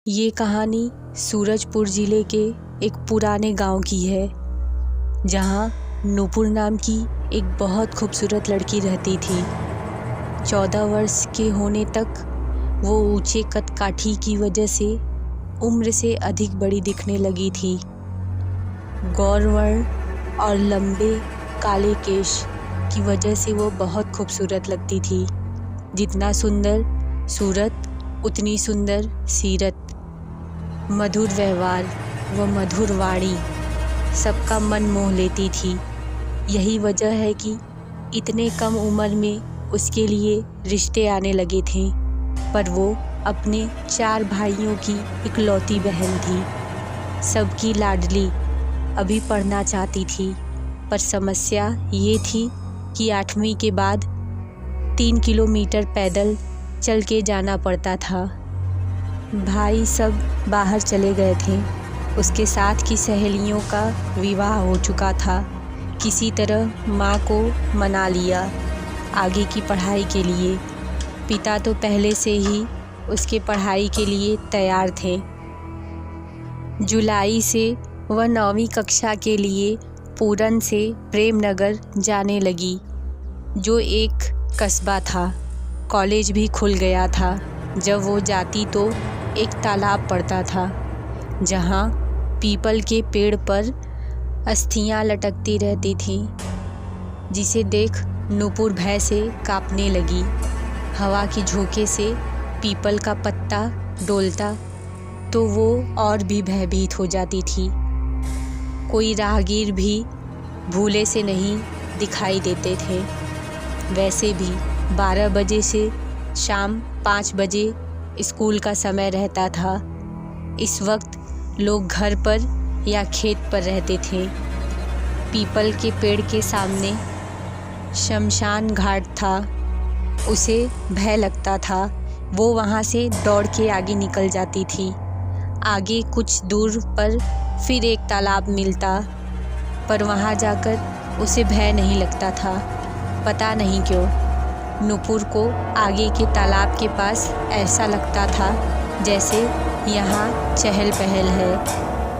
ये कहानी सूरजपुर ज़िले के एक पुराने गांव की है, जहां नूपुर नाम की एक बहुत खूबसूरत लड़की रहती थी। 14 वर्ष के होने तक वो ऊंचे कद-काठी की वजह से उम्र से अधिक बड़ी दिखने लगी थी। गौर वर्ण और लंबे काले केश की वजह से वो बहुत खूबसूरत लगती थी। जितना सुंदर सूरत उतनी सुंदर सीरत। मधुर व्यवहार व मधुर वाणी सबका मन मोह लेती थी। यही वजह है कि इतने कम उम्र में उसके लिए रिश्ते आने लगे थे, पर वो अपने 4 भाइयों की इकलौती बहन थी। सबकी लाडली अभी पढ़ना चाहती थी, पर समस्या ये थी कि 8वीं के बाद 3 किलोमीटर पैदल चल के जाना पड़ता था। भाई सब बाहर चले गए थे। उसके साथ की सहेलियों का विवाह हो चुका था। किसी तरह माँ को मना लिया आगे की पढ़ाई के लिए। पिता तो पहले से ही उसके पढ़ाई के लिए तैयार थे। जुलाई से वह 9वीं कक्षा के लिए पूरन से प्रेमनगर जाने लगी, जो एक कस्बा था। कॉलेज भी खुल गया था। जब वो जाती तो एक तालाब पड़ता था, जहाँ पीपल के पेड़ पर अस्थियाँ लटकती रहती थीं, जिसे देख नूपुर भय से कांपने लगी। हवा की झोंके से पीपल का पत्ता डोलता तो वो और भी भयभीत हो जाती थी। कोई राहगीर भी भूले से नहीं दिखाई देते थे। वैसे भी 12 बजे से शाम 5 बजे स्कूल का समय रहता था। इस वक्त लोग घर पर या खेत पर रहते थे। पीपल के पेड़ के सामने शमशान घाट था। उसे भय लगता था। वो वहाँ से दौड़ के आगे निकल जाती थी। आगे कुछ दूर पर फिर एक तालाब मिलता, पर वहाँ जाकर उसे भय नहीं लगता था। पता नहीं क्यों नूपुर को आगे के तालाब के पास ऐसा लगता था जैसे यहाँ चहल पहल है।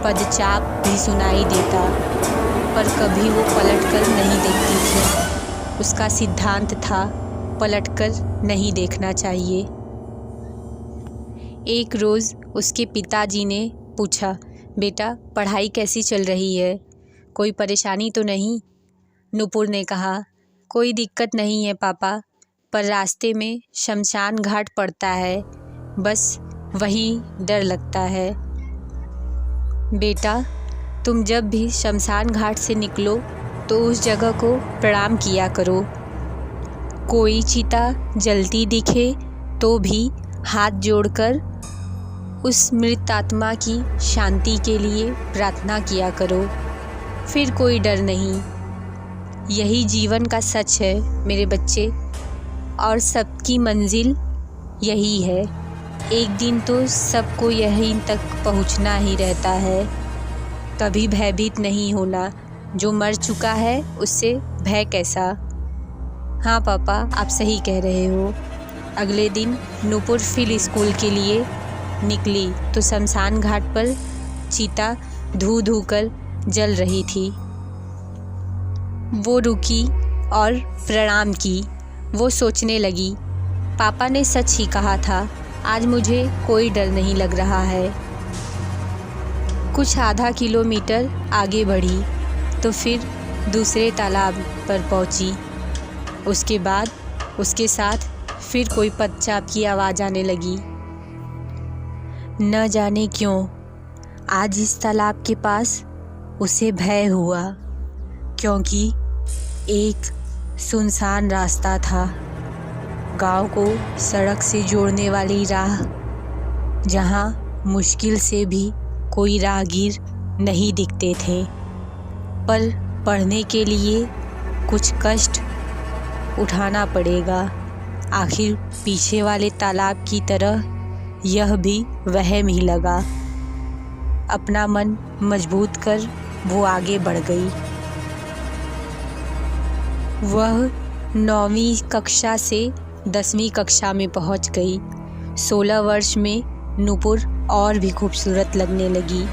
पदचाप भी सुनाई देता, पर कभी वो पलटकर नहीं देखती थी। उसका सिद्धांत था पलटकर नहीं देखना चाहिए। एक रोज़ उसके पिताजी ने पूछा, बेटा पढ़ाई कैसी चल रही है? कोई परेशानी तो नहीं? नूपुर ने कहा, कोई दिक्कत नहीं है पापा, पर रास्ते में शमशान घाट पड़ता है, बस वही डर लगता है। बेटा तुम जब भी शमशान घाट से निकलो तो उस जगह को प्रणाम किया करो। कोई चिता जलती दिखे तो भी हाथ जोड़कर उस मृत आत्मा की शांति के लिए प्रार्थना किया करो, फिर कोई डर नहीं। यही जीवन का सच है मेरे बच्चे, और सबकी मंजिल यही है। एक दिन तो सबको यहीं तक पहुंचना ही रहता है। कभी भयभीत नहीं होना। जो मर चुका है उससे भय कैसा? हाँ पापा आप सही कह रहे हो। अगले दिन नूपुर फिर स्कूल के लिए निकली तो शमशान घाट पर चिता धू धू कर जल रही थी। वो रुकी और प्रणाम की। वो सोचने लगी, पापा ने सच ही कहा था, आज मुझे कोई डर नहीं लग रहा है। कुछ आधा किलोमीटर आगे बढ़ी तो फिर दूसरे तालाब पर पहुंची। उसके बाद उसके साथ फिर कोई पदचाप की आवाज़ आने लगी। न जाने क्यों आज इस तालाब के पास उसे भय हुआ, क्योंकि एक सुनसान रास्ता था। गांव को सड़क से जोड़ने वाली राह, जहां मुश्किल से भी कोई राहगीर नहीं दिखते थे, पर पढ़ने के लिए कुछ कष्ट उठाना पड़ेगा। आखिर पीछे वाले तालाब की तरह यह भी वहम ही लगा। अपना मन मजबूत कर वो आगे बढ़ गई। वह 9वीं कक्षा से 10वीं कक्षा में पहुंच गई। 16 वर्ष में नूपुर और भी खूबसूरत लगने लगी।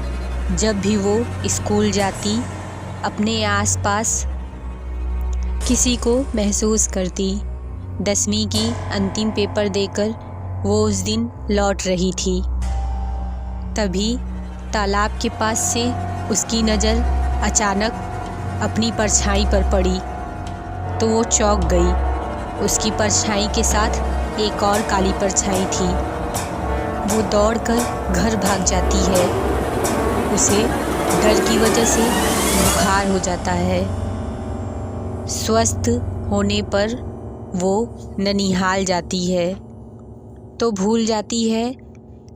जब भी वो स्कूल जाती, अपने आसपास किसी को महसूस करती। 10वीं की अंतिम पेपर देकर वो उस दिन लौट रही थी। तभी तालाब के पास से उसकी नज़र अचानक अपनी परछाई पर पड़ी तो वो चौंक गई। उसकी परछाई के साथ एक और काली परछाई थी। वो दौड़कर घर भाग जाती है। उसे डर की वजह से बुखार हो जाता है। स्वस्थ होने पर वो ननिहाल जाती है तो भूल जाती है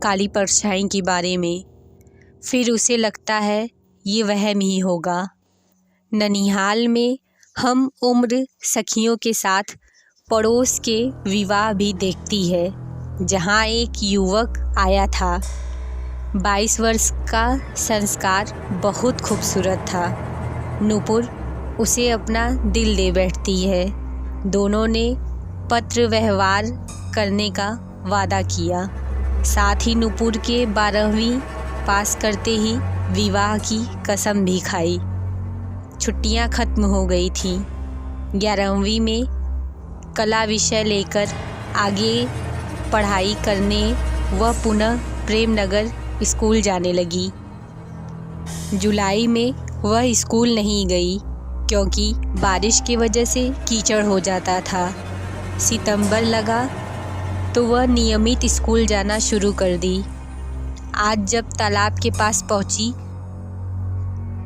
काली परछाई के बारे में। फिर उसे लगता है ये वहम ही होगा। ननिहाल में हम उम्र सखियों के साथ पड़ोस के विवाह भी देखती है, जहाँ एक युवक आया था। 22 वर्ष का संस्कार बहुत खूबसूरत था। नूपुर उसे अपना दिल दे बैठती है। दोनों ने पत्र व्यवहार करने का वादा किया। साथ ही नूपुर के 12वीं पास करते ही विवाह की कसम भी खाई। छुट्टियां खत्म हो गई थीं। 11वीं में कला विषय लेकर आगे पढ़ाई करने वह पुनः प्रेमनगर स्कूल जाने लगी। जुलाई में वह स्कूल नहीं गई क्योंकि बारिश की वजह से कीचड़ हो जाता था। सितंबर लगा तो वह नियमित स्कूल जाना शुरू कर दी। आज जब तालाब के पास पहुंची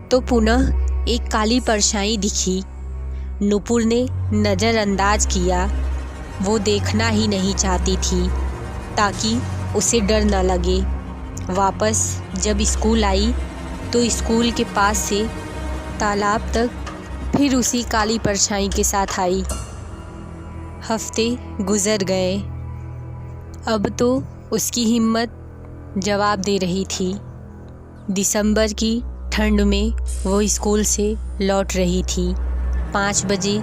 तो पुनः एक काली परछाई दिखी। नूपुर ने नज़रअंदाज किया। वो देखना ही नहीं चाहती थी ताकि उसे डर न लगे। वापस जब स्कूल आई तो स्कूल के पास से तालाब तक फिर उसी काली परछाई के साथ आई। हफ्ते गुजर गए। अब तो उसकी हिम्मत जवाब दे रही थी। दिसंबर की ठंड में वो स्कूल से लौट रही थी। 5 बजे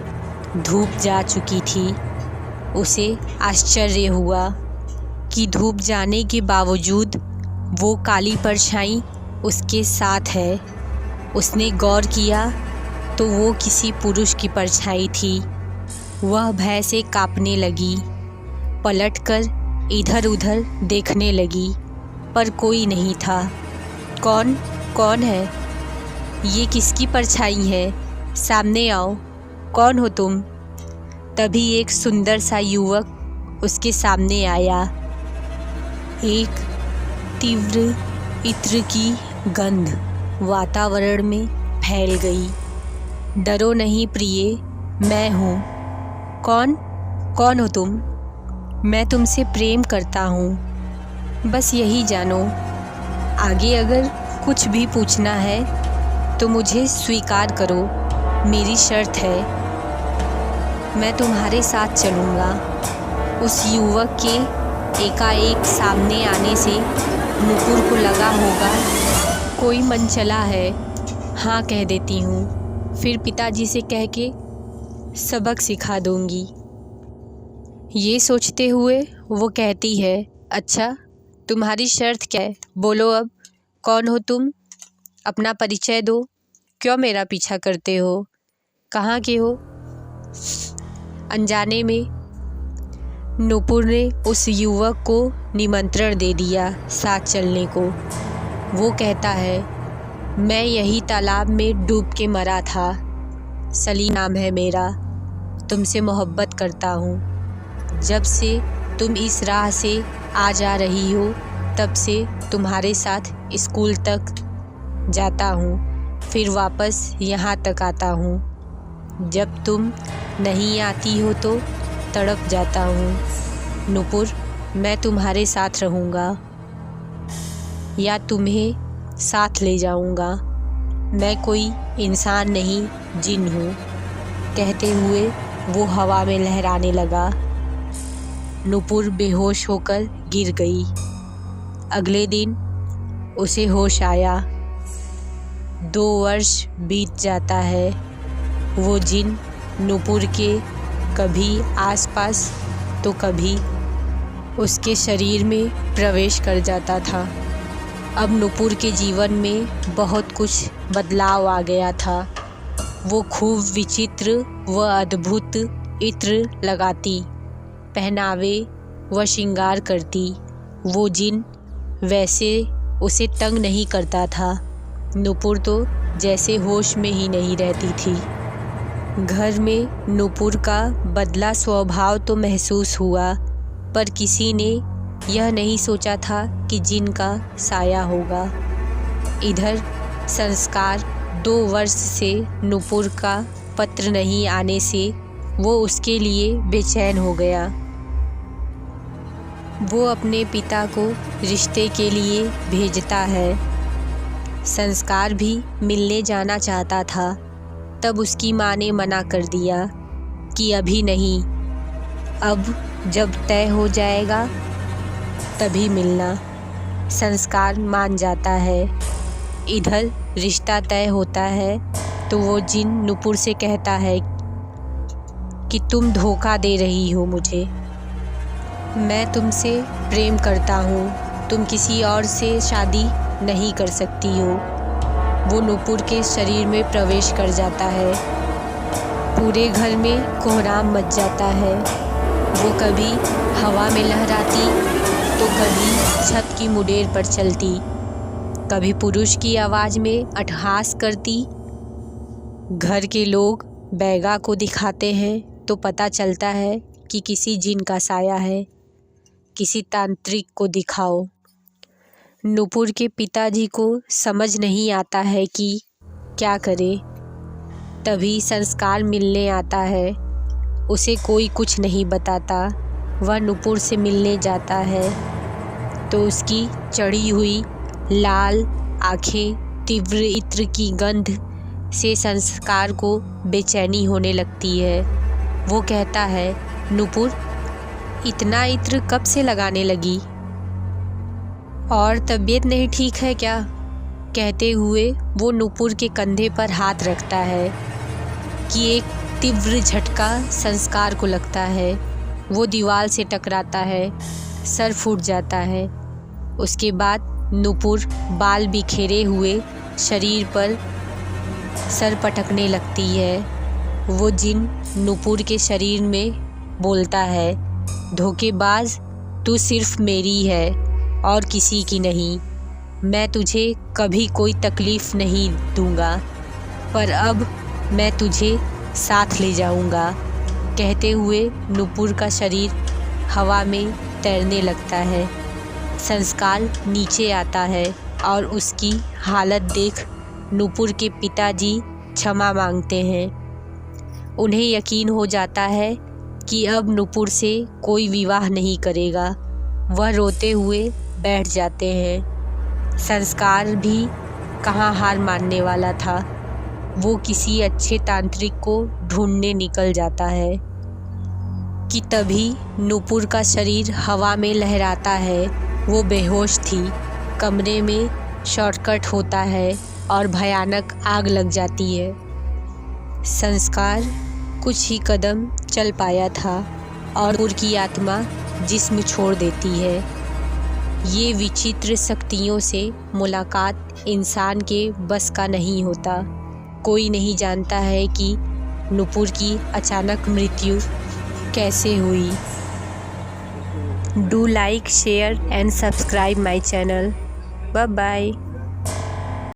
धूप जा चुकी थी। उसे आश्चर्य हुआ कि धूप जाने के बावजूद वो काली परछाई उसके साथ है। उसने गौर किया तो वो किसी पुरुष की परछाई थी। वह भय से कांपने लगी। पलटकर इधर उधर देखने लगी पर कोई नहीं था। कौन है? ये किसकी परछाई है? सामने आओ, कौन हो तुम? तभी एक सुंदर सा युवक उसके सामने आया। एक तीव्र इत्र की गंध वातावरण में फैल गई। डरो नहीं प्रिय, मैं हूँ। कौन हो तुम? मैं तुमसे प्रेम करता हूँ। बस यही जानो। आगे अगर कुछ भी पूछना है तो मुझे स्वीकार करो। मेरी शर्त है, मैं तुम्हारे साथ चलूँगा। उस युवक के एकाएक सामने आने से नूपुर को लगा होगा कोई मनचला है। हाँ कह देती हूँ, फिर पिताजी से कह के सबक सिखा दूँगी। ये सोचते हुए वो कहती है, अच्छा तुम्हारी शर्त क्या है? बोलो अब, कौन हो तुम? अपना परिचय दो। क्यों मेरा पीछा करते हो? कहाँ के हो? अनजाने में नूपुर ने उस युवक को निमंत्रण दे दिया साथ चलने को। वो कहता है, मैं यही तालाब में डूब के मरा था। सलीम नाम है मेरा। तुमसे मोहब्बत करता हूँ। जब से तुम इस राह से आ जा रही हो तब से तुम्हारे साथ स्कूल तक जाता हूँ, फिर वापस यहाँ तक आता हूँ। जब तुम नहीं आती हो तो तड़प जाता हूँ। नूपुर, मैं तुम्हारे साथ रहूँगा या तुम्हें साथ ले जाऊँगा। मैं कोई इंसान नहीं, जिन हूँ। कहते हुए वो हवा में लहराने लगा। नूपुर बेहोश होकर गिर गई। अगले दिन उसे होश आया। 2 वर्ष बीत जाता है। वो जिन नूपुर के कभी आसपास तो कभी उसके शरीर में प्रवेश कर जाता था। अब नुपुर के जीवन में बहुत कुछ बदलाव आ गया था। वो खूब विचित्र व अद्भुत इत्र लगाती, पहनावे व श्रृंगार करती। वो जिन वैसे उसे तंग नहीं करता था। नुपुर तो जैसे होश में ही नहीं रहती थी। घर में नुपुर का बदला स्वभाव तो महसूस हुआ, पर किसी ने यह नहीं सोचा था कि जिन का साया होगा। इधर संस्कार 2 वर्ष से नुपुर का पत्र नहीं आने से वो उसके लिए बेचैन हो गया। वो अपने पिता को रिश्ते के लिए भेजता है। संस्कार भी मिलने जाना चाहता था, तब उसकी माँ ने मना कर दिया कि अभी नहीं, अब जब तय हो जाएगा तभी मिलना। संस्कार मान जाता है। इधर रिश्ता तय होता है तो वो जिन नुपुर से कहता है कि तुम धोखा दे रही हो मुझे, मैं तुमसे प्रेम करता हूँ, तुम किसी और से शादी नहीं कर सकती हो। वो नुपुर के शरीर में प्रवेश कर जाता है। पूरे घर में कोहराम मच जाता है। वो कभी हवा में लहराती तो कभी छत की मुडेर पर चलती, कभी पुरुष की आवाज़ में अट्टहास करती। घर के लोग बैगा को दिखाते हैं तो पता चलता है कि किसी जिन का साया है। किसी तांत्रिक को दिखाओ। नुपुर के पिताजी को समझ नहीं आता है कि क्या करे। तभी संस्कार मिलने आता है। उसे कोई कुछ नहीं बताता। वह नुपुर से मिलने जाता है तो उसकी चढ़ी हुई लाल आँखें तीव्र इत्र की गंध से संस्कार को बेचैनी होने लगती है। वो कहता है, नुपुर, इतना इत्र कब से लगाने लगी? और तबीयत नहीं ठीक है क्या? कहते हुए वो नुपुर के कंधे पर हाथ रखता है कि एक तीव्र झटका संस्कार को लगता है। वो दीवार से टकराता है, सर फूट जाता है। उसके बाद नुपुर बाल बिखेरे हुए शरीर पर सर पटकने लगती है। वो जिन नुपुर के शरीर में बोलता है, धोखेबाज, तू सिर्फ मेरी है और किसी की नहीं। मैं तुझे कभी कोई तकलीफ़ नहीं दूंगा, पर अब मैं तुझे साथ ले जाऊंगा। कहते हुए नुपुर का शरीर हवा में तैरने लगता है। संस्कार नीचे आता है और उसकी हालत देख नुपुर के पिताजी क्षमा मांगते हैं। उन्हें यकीन हो जाता है कि अब नुपुर से कोई विवाह नहीं करेगा। वह रोते हुए बैठ जाते हैं। संस्कार भी कहाँ हार मानने वाला था। वो किसी अच्छे तांत्रिक को ढूंढने निकल जाता है कि तभी नुपुर का शरीर हवा में लहराता है। वो बेहोश थी। कमरे में शॉर्टकट होता है और भयानक आग लग जाती है। संस्कार कुछ ही कदम चल पाया था और नुपुर की आत्मा जिस्म छोड़ देती है। ये विचित्र शक्तियों से मुलाकात इंसान के बस का नहीं होता। कोई नहीं जानता है कि नुपुर की अचानक मृत्यु कैसे हुई। Do like, share and subscribe my channel. Bye bye.